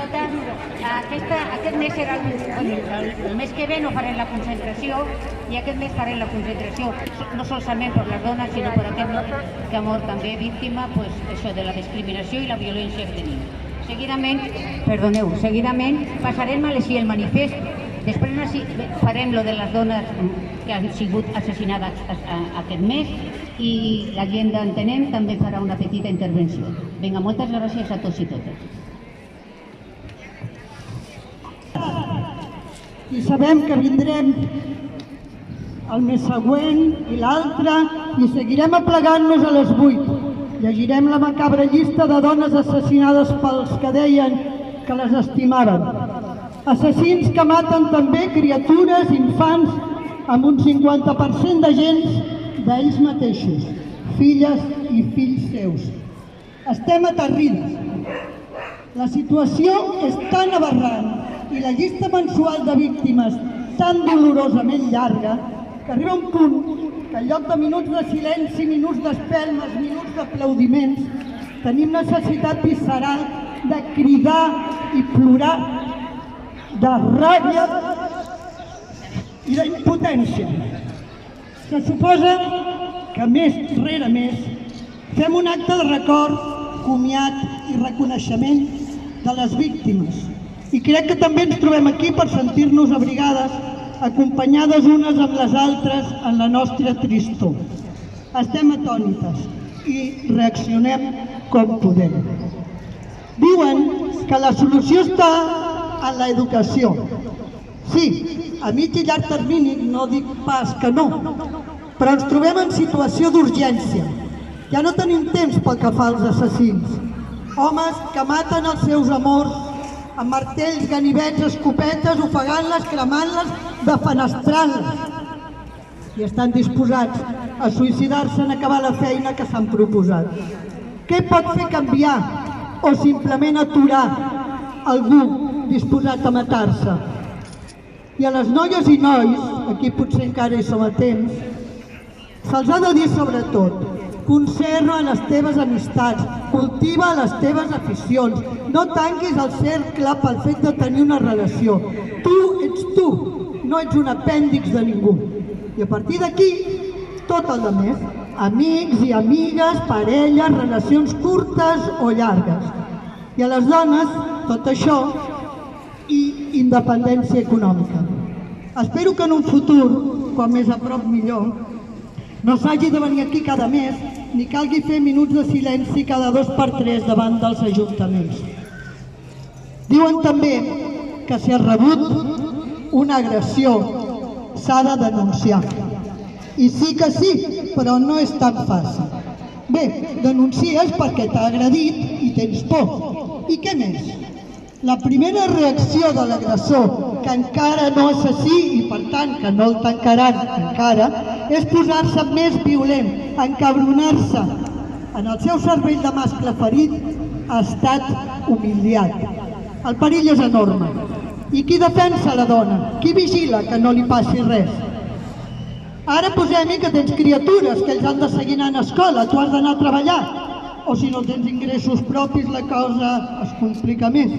Aquest mes serà el mes que ve no farem la concentració i aquest mes farem la concentració no solament per les dones sinó per aquest que ha mort també víctima de la discriminació i la violència que tenim. Seguidament passarem a llegir el manifest, després farem lo de les dones que han sigut assassinades aquest mes i la gent d'Entenem també farà una petita intervenció. Vinga, moltes gràcies a tots i totes. I sabem que vindrem el mes següent i l'altre i seguirem aplegant-nos a les 8. Llegirem la macabra llista de dones assassinades pels que deien que les estimaven. Assassins que maten també criatures, infants, amb un 50% de gens d'ells mateixos, filles i fills seus. Estem aterrides. La situació és tan aberrant i la llista mensual de víctimes tan dolorosament llarga que arriba un punt que en lloc de minuts de silenci, minuts d'espelmes, minuts d'aplaudiments, tenim necessitat visceral de cridar i plorar de ràbia i d'impotència. Se suposa que mes rere mes fem un acte de record, comiat i reconeixement de les víctimes. I crec que també ens trobem aquí per sentir-nos abrigades, acompanyades unes amb les altres en la nostra tristor. Estem atònites i reaccionem com podem. Diuen que la solució està en l'educació. Sí, a mig i llarg termini no dic pas que no, però ens trobem en situació d'urgència. Ja no tenim temps pel que fa als assassins. Homes que maten els seus amors amb martells, ganivets, escopetes, ofegant-les, cremant-les, defenestrant-les. I estan disposats a suïcidar-se en acabar la feina que s'han proposat. Què pot fer canviar o simplement aturar algú disposat a matar-se? I a les noies i nois, aquí potser encara hi som a temps, se'ls ha de dir sobretot: conserva les teves amistats, cultiva les teves aficions, no tanquis el cercle pel fet de tenir una relació. Tu ets tu, no ets un apèndix de ningú. I a partir d'aquí, tot el demés, amics i amigues, parelles, relacions curtes o llargues. I a les dones, tot això i independència econòmica. Espero que en un futur, quan més a prop millor, no s'hagi de venir aquí cada mes ni calgui fer minuts de silenci cada 2 per 3 davant dels ajuntaments. Diuen també que si ha rebut una agressió s'ha de denunciar. I sí que sí, però no és tan fàcil. Bé, denuncies perquè t'ha agredit i tens por. I què més? La primera reacció de l'agressor, que encara no assassí i per tant que no el tancaran encara, és posar-se més violent, encabronar-se. En el seu cervell de mascle ferit ha estat humiliat. El perill és enorme. I qui defensa la dona? Qui vigila que no li passi res? Ara posem-hi que tens criatures, que ells han de seguir anant a escola, tu has d'anar a treballar. O si no tens ingressos propis la cosa es complica més.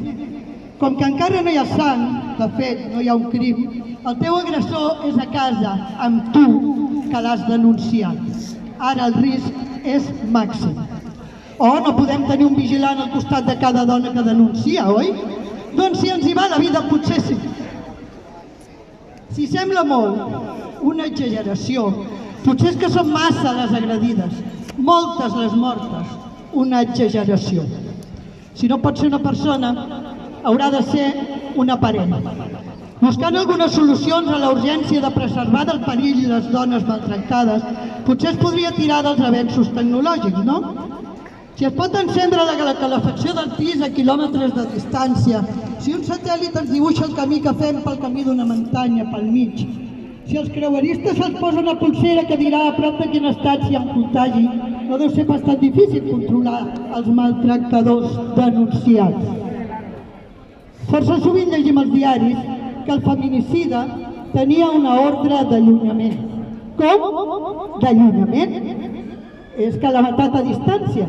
Com que encara no hi ha sang, de fet no hi ha un crim, el teu agressor és a casa amb tu que l'has denunciat. Ara el risc és màxim. O no podem tenir un vigilant al costat de cada dona que denuncia, oi? Doncs si ens hi va la vida potser sí. Si sembla molt una exageració, potser és que són massa les agredides, moltes les mortes, una exageració. Si no pot ser una persona, haurà de ser una parent. Buscant algunes solucions a la urgència de preservar del perill les dones maltractades, potser es podria tirar dels avenços tecnològics, no? Si es pot encendre la calefacció del pis a quilòmetres de distància, si un satèl·lit ens dibuixa el camí que fem pel camí d'una muntanya pel mig, si els creueristes se'ls posa una pulsera que dirà a prop de quin estat hi ha un contagi, no deu ser bastant difícil controlar els maltractadors denunciats. Força sovint llegim als diaris que el feminicida tenia una ordre d'allunyament. Com? D'allunyament? És que l'ha matat a distància.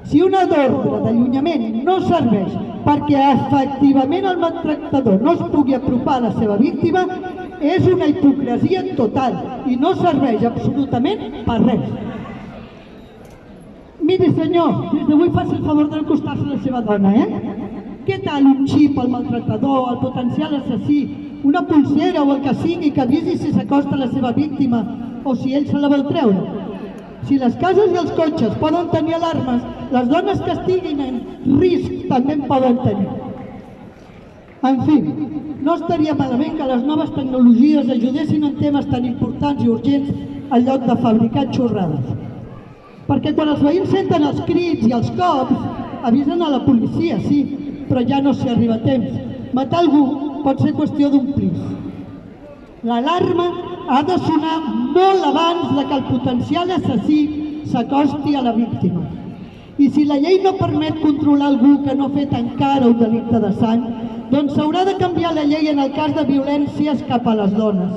Si una ordre d'allunyament no serveix perquè efectivament el maltractador no es pugui apropar a la seva víctima és una hipocresia total i no serveix absolutament per res. Miri senyor, des d'avui faci el favor d'acostar-se a la seva dona, Què tal un xip al maltractador, al potencial assassí, una pulsera o el que sigui que avisi si s'acosta a la seva víctima o si ell se la vol treure? Si les cases i els cotxes poden tenir alarmes, les dones que estiguin en risc també en poden tenir. En fi, no estaria malament que les noves tecnologies ajudessin en temes tan importants i urgents en lloc de fabricar xorrades. Perquè quan els veïns senten els crits i els cops, avisen a la policia, sí, però ja no s'hi arriba a temps. Matar algú pot ser qüestió d'un plis. L'alarma ha de sonar molt abans que el potencial assassí s'acosti a la víctima. I si la llei no permet controlar algú que no ha fet encara un delicte de sang, doncs s'haurà de canviar la llei en el cas de violències cap a les dones,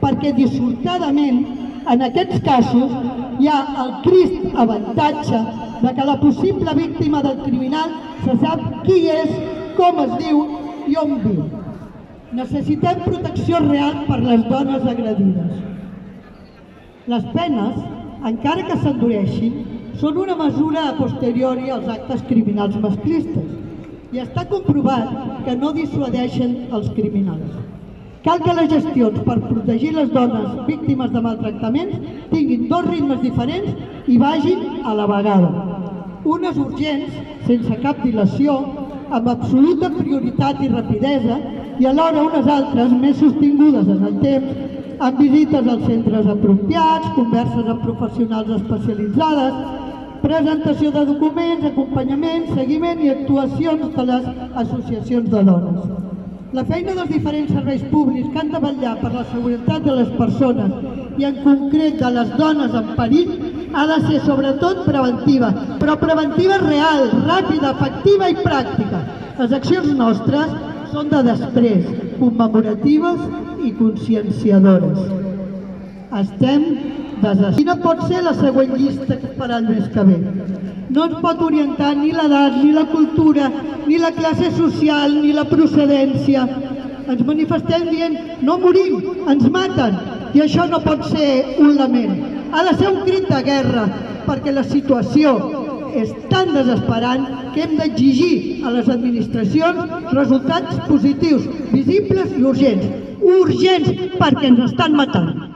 perquè dissortadament en aquests casos hi ha el trist avantatge de que la possible víctima del criminal se sap qui és, com es diu i on viu. Necessitem protecció real per les dones agredides. Les penes, encara que s'endureixin, són una mesura a posteriori als actes criminals masclistes i està comprovat que no dissuadeixen els criminals. Cal que les gestions per protegir les dones víctimes de maltractaments tinguin dos ritmes diferents i vagin a la vegada. Unes urgents, sense cap dilació, amb absoluta prioritat i rapidesa, i alhora unes altres més sostingudes en el temps, amb visites als centres apropiats, converses amb professionals especialitzades, presentació de documents, acompanyament, seguiment i actuacions de les associacions de dones. La feina dels diferents serveis públics que han de vetllar per la seguretat de les persones i en concret de les dones en perill ha de ser sobretot preventiva, però preventiva real, ràpida, efectiva i pràctica. Les accions nostres són de després, commemoratives i conscienciadores. Estem desesperats. Quina pot ser la següent llista per al mes que ve? No ens pot orientar ni l'edat, ni la cultura, ni la classe social, ni la procedència. Ens manifestem dient no morim, ens maten, i això no pot ser un lament. Ha de ser un crit de guerra, perquè la situació és tan desesperant que hem d'exigir a les administracions resultats positius, visibles i urgents. Urgents, perquè ens estan matant.